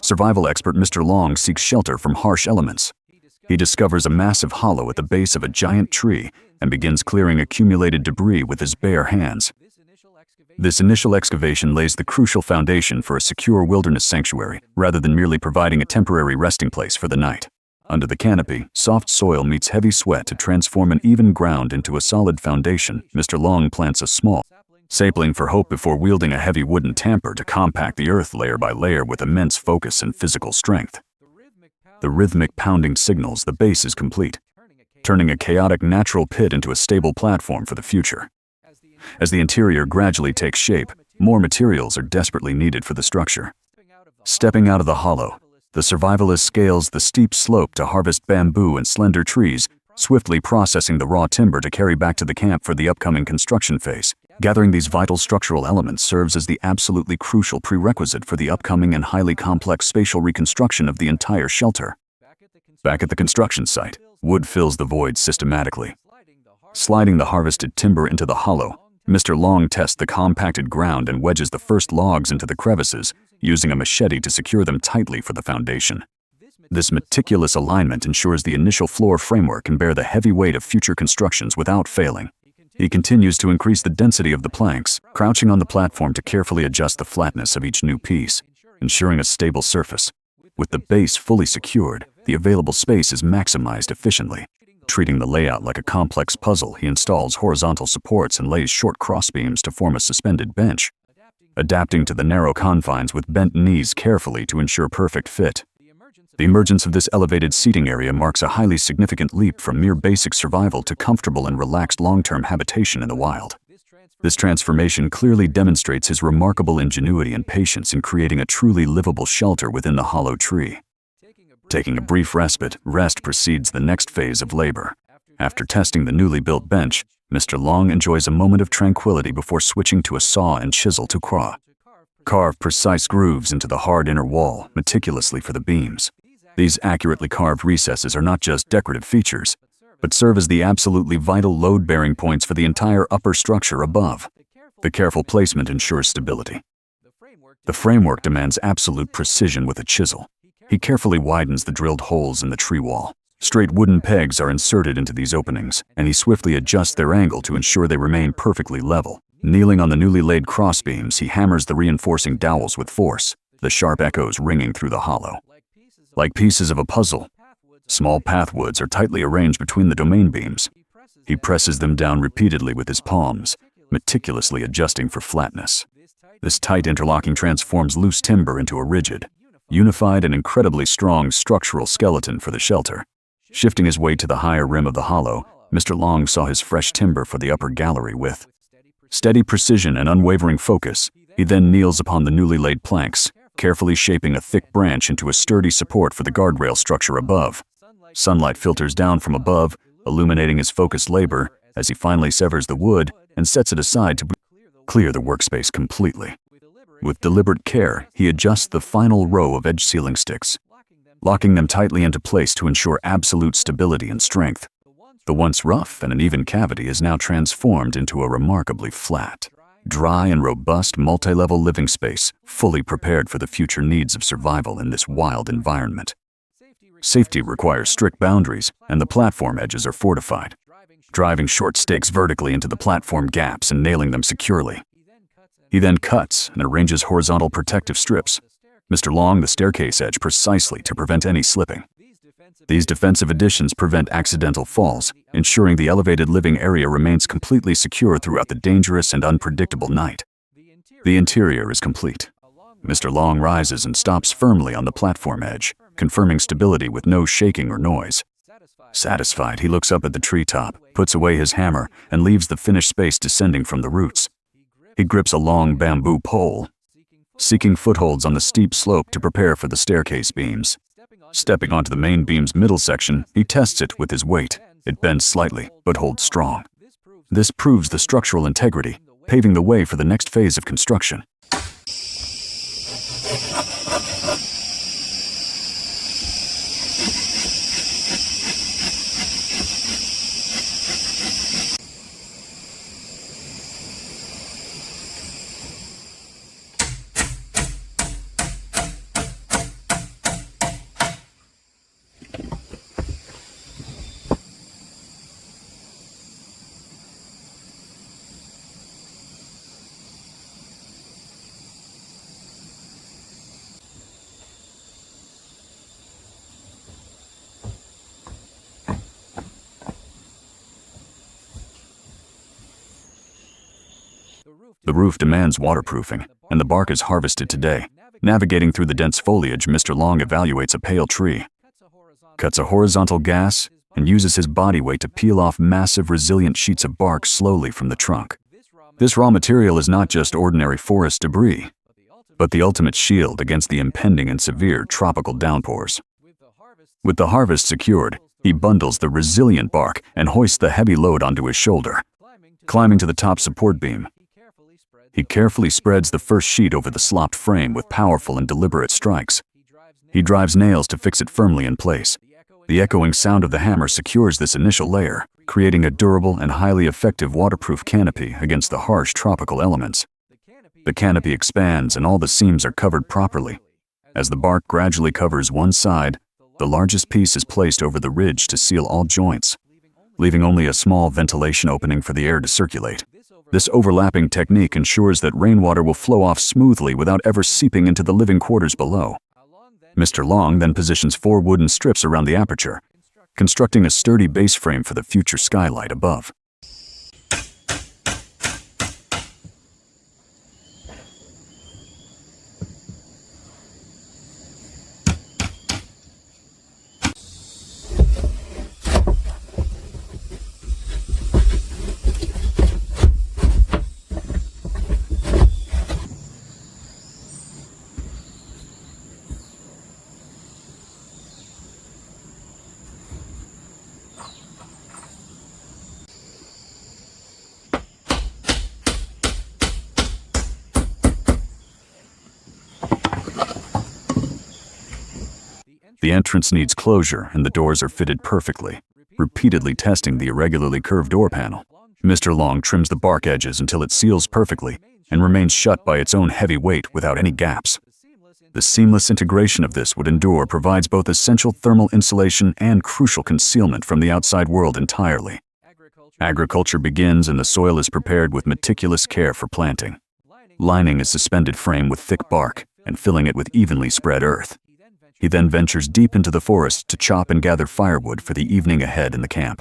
Survival expert Mr. Long seeks shelter from harsh elements. He discovers a massive hollow at the base of a giant tree and begins clearing accumulated debris with his bare hands. This initial excavation lays the crucial foundation for a secure wilderness sanctuary, rather than merely providing a temporary resting place for the night. Under the canopy, soft soil meets heavy sweat to transform an even ground into a solid foundation. Mr. Long plants a small sapling for hope before wielding a heavy wooden tamper to compact the earth layer by layer with immense focus and physical strength. The rhythmic pounding signals the base is complete, turning a chaotic natural pit into a stable platform for the future. As the interior gradually takes shape, more materials are desperately needed for the structure. Stepping out of the hollow, the survivalist scales the steep slope to harvest bamboo and slender trees, swiftly processing the raw timber to carry back to the camp for the upcoming construction phase. Gathering these vital structural elements serves as the absolutely crucial prerequisite for the upcoming and highly complex spatial reconstruction of the entire shelter. Back at the construction site, wood fills the void systematically. Sliding the harvested timber into the hollow, Mr. Long tests the compacted ground and wedges the first logs into the crevices, using a machete to secure them tightly for the foundation. This meticulous alignment ensures the initial floor framework can bear the heavy weight of future constructions without failing. He continues to increase the density of the planks, crouching on the platform to carefully adjust the flatness of each new piece, ensuring a stable surface. With the base fully secured, the available space is maximized efficiently. Treating the layout like a complex puzzle, he installs horizontal supports and lays short crossbeams to form a suspended bench, adapting to the narrow confines with bent knees carefully to ensure perfect fit. The emergence of this elevated seating area marks a highly significant leap from mere basic survival to comfortable and relaxed long-term habitation in the wild. This transformation clearly demonstrates his remarkable ingenuity and patience in creating a truly livable shelter within the hollow tree. Taking a brief respite, rest precedes the next phase of labor. After testing the newly built bench, Mr. Long enjoys a moment of tranquility before switching to a saw and chisel to carve precise grooves into the hard inner wall, meticulously for the beams. These accurately carved recesses are not just decorative features, but serve as the absolutely vital load-bearing points for the entire upper structure above. The careful placement ensures stability. The framework demands absolute precision with a chisel. He carefully widens the drilled holes in the tree wall. Straight wooden pegs are inserted into these openings, and he swiftly adjusts their angle to ensure they remain perfectly level. Kneeling on the newly laid crossbeams, he hammers the reinforcing dowels with force, the sharp echoes ringing through the hollow. Like pieces of a puzzle, small pathwoods are tightly arranged between the domain beams. He presses them down repeatedly with his palms, meticulously adjusting for flatness. This tight interlocking transforms loose timber into a rigid, unified and incredibly strong structural skeleton for the shelter. Shifting his weight to the higher rim of the hollow, Mr. Long saw his fresh timber for the upper gallery with steady precision and unwavering focus. He then kneels upon the newly laid planks, carefully shaping a thick branch into a sturdy support for the guardrail structure above. Sunlight filters down from above, illuminating his focused labor as he finally severs the wood and sets it aside to clear the workspace completely. With deliberate care, he adjusts the final row of edge sealing sticks, locking them tightly into place to ensure absolute stability and strength. The once rough and uneven cavity is now transformed into a remarkably flat, dry and robust multi-level living space, fully prepared for the future needs of survival in this wild environment. Safety requires strict boundaries, and the platform edges are fortified, driving short stakes vertically into the platform gaps and nailing them securely. He then cuts and arranges horizontal protective strips, Mr. Long the staircase edge precisely to prevent any slipping. These defensive additions prevent accidental falls, ensuring the elevated living area remains completely secure throughout the dangerous and unpredictable night. The interior is complete. Mr. Long rises and stops firmly on the platform edge, confirming stability with no shaking or noise. Satisfied, he looks up at the treetop, puts away his hammer, and leaves the finished space descending from the roots. He grips a long bamboo pole, seeking footholds on the steep slope to prepare for the staircase beams. Stepping onto the main beam's middle section, he tests it with his weight. It bends slightly, but holds strong. This proves the structural integrity, paving the way for the next phase of construction. The roof demands waterproofing, and the bark is harvested today. Navigating through the dense foliage, Mr. Long evaluates a pale tree, cuts a horizontal gash, and uses his body weight to peel off massive, resilient sheets of bark slowly from the trunk. This raw material is not just ordinary forest debris, but the ultimate shield against the impending and severe tropical downpours. With the harvest secured, he bundles the resilient bark and hoists the heavy load onto his shoulder. Climbing to the top support beam, he carefully spreads the first sheet over the slopped frame with powerful and deliberate strikes. He drives nails to fix it firmly in place. The echoing sound of the hammer secures this initial layer, creating a durable and highly effective waterproof canopy against the harsh tropical elements. The canopy expands and all the seams are covered properly. As the bark gradually covers one side, the largest piece is placed over the ridge to seal all joints, leaving only a small ventilation opening for the air to circulate. This overlapping technique ensures that rainwater will flow off smoothly without ever seeping into the living quarters below. Mr. Long then positions 4 wooden strips around the aperture, constructing a sturdy base frame for the future skylight above. The entrance needs closure and the doors are fitted perfectly, repeatedly testing the irregularly curved door panel. Mr. Long trims the bark edges until it seals perfectly and remains shut by its own heavy weight without any gaps. The seamless integration of this wooden door provides both essential thermal insulation and crucial concealment from the outside world entirely. Agriculture begins and the soil is prepared with meticulous care for planting. Lining a suspended frame with thick bark and filling it with evenly spread earth. He then ventures deep into the forest to chop and gather firewood for the evening ahead in the camp.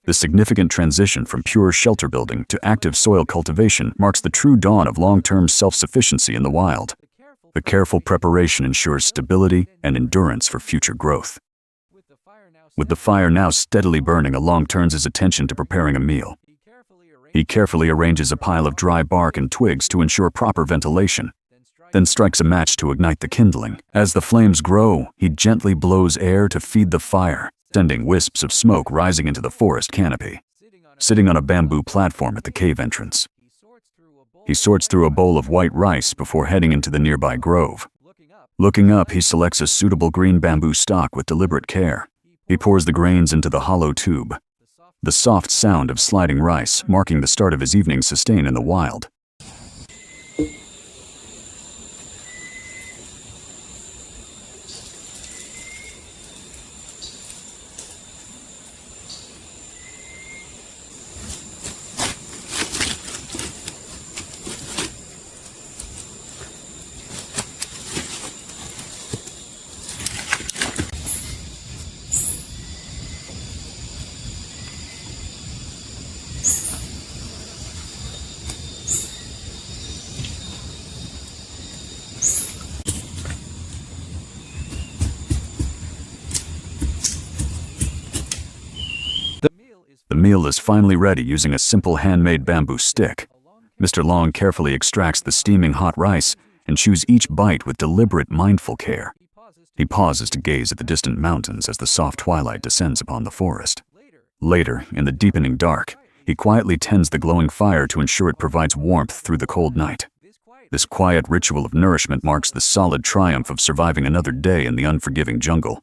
This significant transition from pure shelter building to active soil cultivation marks the true dawn of long-term self-sufficiency in the wild. The careful preparation ensures stability and endurance for future growth. With the fire now steadily burning, Long turns his attention to preparing a meal. He carefully arranges a pile of dry bark and twigs to ensure proper ventilation, then strikes a match to ignite the kindling. As the flames grow, he gently blows air to feed the fire, sending wisps of smoke rising into the forest canopy. Sitting on a bamboo platform at the cave entrance, he sorts through a bowl of white rice before heading into the nearby grove. Looking up, he selects a suitable green bamboo stalk with deliberate care. He pours the grains into the hollow tube, the soft sound of sliding rice marking the start of his evening's sustain in the wild. The meal is finally ready using a simple handmade bamboo stick. Mr. Long carefully extracts the steaming hot rice and chews each bite with deliberate, mindful care. He pauses to gaze at the distant mountains as the soft twilight descends upon the forest. Later, in the deepening dark, he quietly tends the glowing fire to ensure it provides warmth through the cold night. This quiet ritual of nourishment marks the solid triumph of surviving another day in the unforgiving jungle.